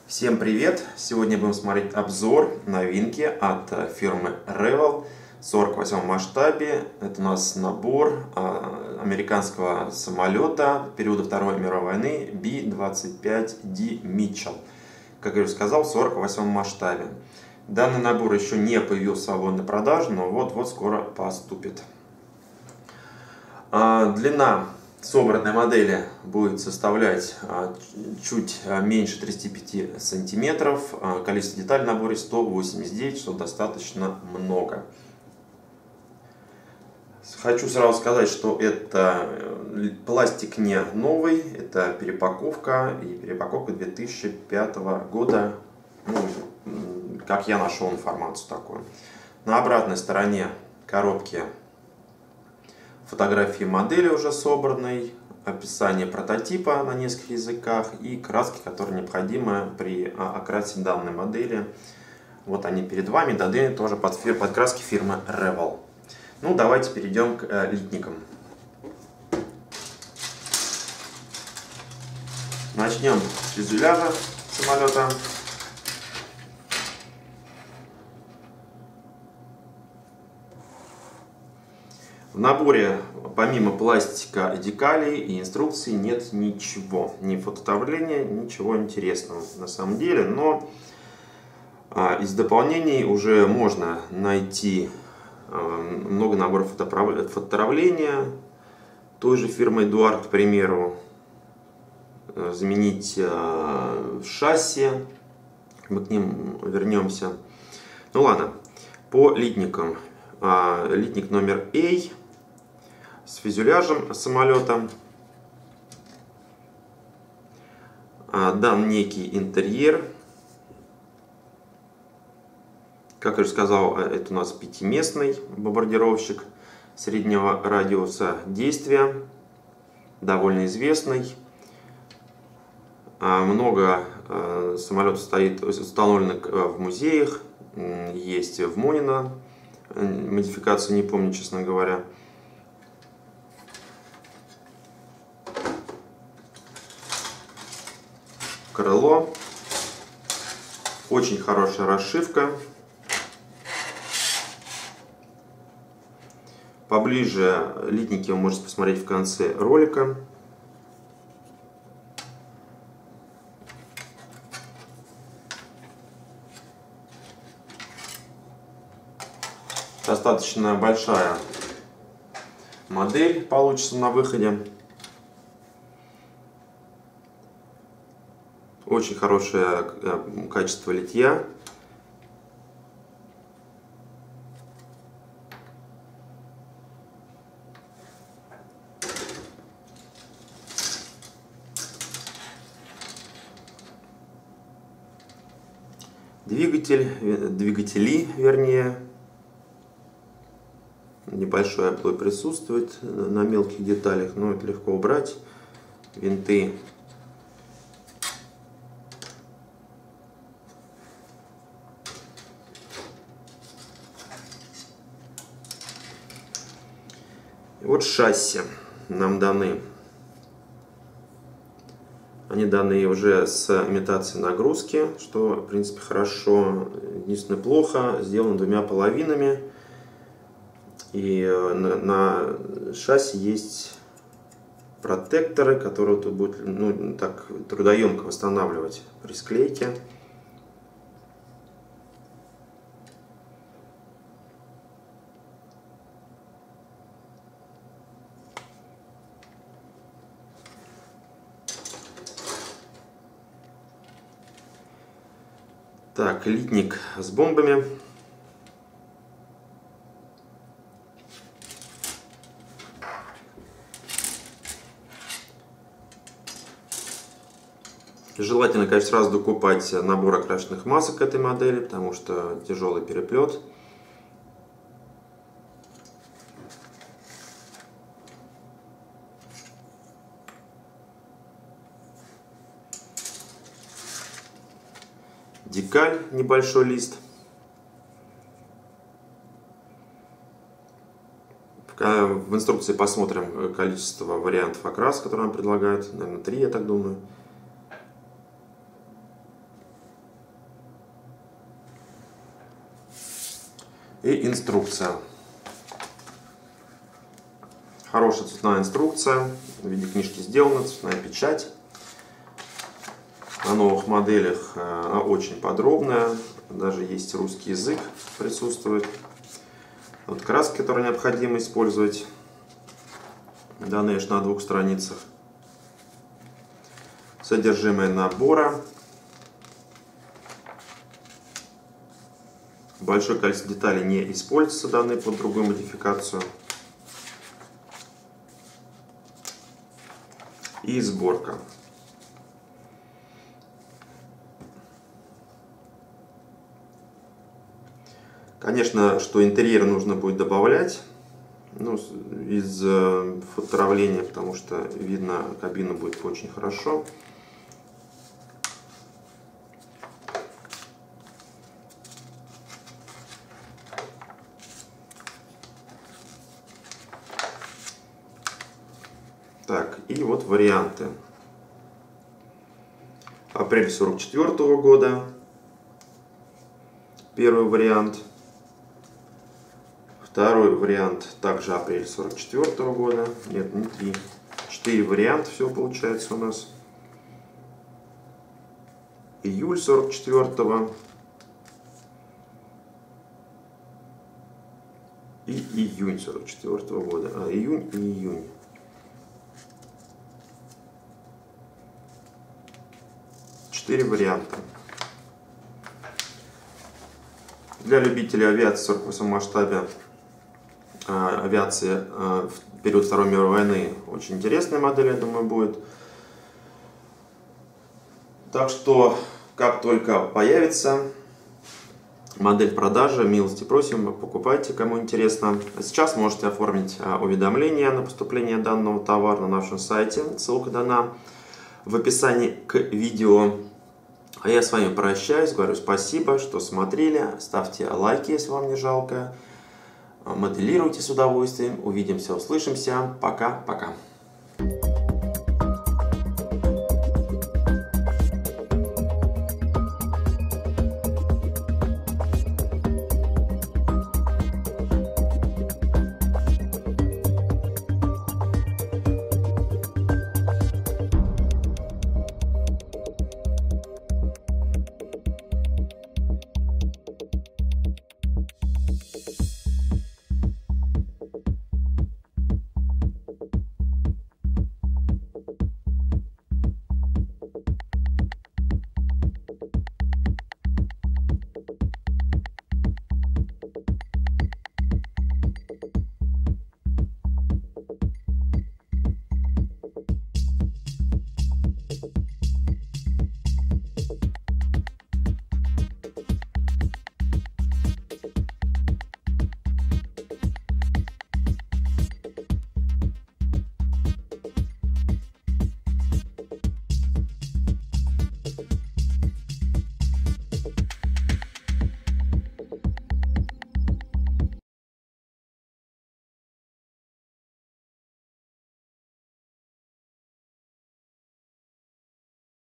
Всем привет! Сегодня будем смотреть обзор новинки от фирмы Revell в 48 масштабе. Это у нас набор американского самолета периода Второй мировой войны B-25D Mitchell. Как я уже сказал, в 48 масштабе. Данный набор еще не появился в свободной продаже, но вот-вот скоро поступит. Длина собранной модели будет составлять чуть меньше 35 сантиметров. Количество деталей в наборе 189, что достаточно много. Хочу сразу сказать, что это пластик не новый, это перепаковка, и перепаковка 2005 года, как я нашел информацию такую. На обратной стороне коробки фотографии модели уже собранной, описание прототипа на нескольких языках и краски, которые необходимы при окрасе данной модели. Вот они перед вами, даны тоже под краски фирмы Revell. Ну, давайте перейдем к литникам. Начнем с фюзеляжа самолета. В наборе помимо пластика, декалей и инструкций нет ничего, ни фотодавления, ничего интересного на самом деле. Но из дополнений уже можно найти много наборов фототравления той же фирмы Эдуард, к примеру, заменить шасси, мы к ним вернемся. Ну ладно, по литникам. Литник номер A с фюзеляжем самолета. Дан некий интерьер. Как я уже сказал, это у нас пятиместный бомбардировщик среднего радиуса действия, довольно известный. Много самолетов стоит установленных в музеях, есть в Монино. Модификацию не помню, честно говоря. Крыло. Очень хорошая расшивка. Поближе литники вы можете посмотреть в конце ролика. Достаточно большая модель получится на выходе. Очень хорошее качество литья. Двигатели, вернее. Небольшой отбой присутствует на мелких деталях, но это легко убрать. Винты. И вот шасси нам даны. Они даны уже с имитацией нагрузки, что в принципе хорошо. Единственное, плохо сделано двумя половинами. И на шасси есть протекторы, которые тут будут так трудоемко восстанавливать при склейке. Так, литник с бомбами. Желательно, конечно, сразу докупать набор окрашенных масок к этой модели, потому что тяжелый переплет. Декаль, небольшой лист. В инструкции посмотрим количество вариантов окрас, которые нам предлагают. Наверное, 3, я так думаю. инструкция. Хорошая цветная инструкция, в виде книжки сделана, цветная печать. О новых моделях она очень подробная, даже есть русский язык присутствует. Вот краски, которые необходимо использовать, данные аж на 2 страницах. Содержимое набора. Большое количество деталей не используется, данные под другую модификацию. И сборка. Конечно, что интерьер нужно будет добавлять, ну, из фототравления, потому что видно кабину будет очень хорошо. Так, и вот варианты. Апрель 1944 года. Первый вариант. Второй вариант также апрель 1944 года. Нет, не 3. 4 варианта всего получается у нас. Июль 1944 и июнь 1944 года. Июнь и июнь. Четыре варианта. Для любителей авиации 48 масштабе, авиации в период Второй мировой войны, очень интересная модель, я думаю, будет. Так что, как только появится модель в продаже, милости просим, покупайте, кому интересно. А сейчас можете оформить уведомление на поступление данного товара на нашем сайте. Ссылка дана в описании к видео. А я с вами прощаюсь, говорю спасибо, что смотрели. Ставьте лайки, если вам не жалко. Моделируйте с удовольствием. Увидимся, услышимся. Пока-пока.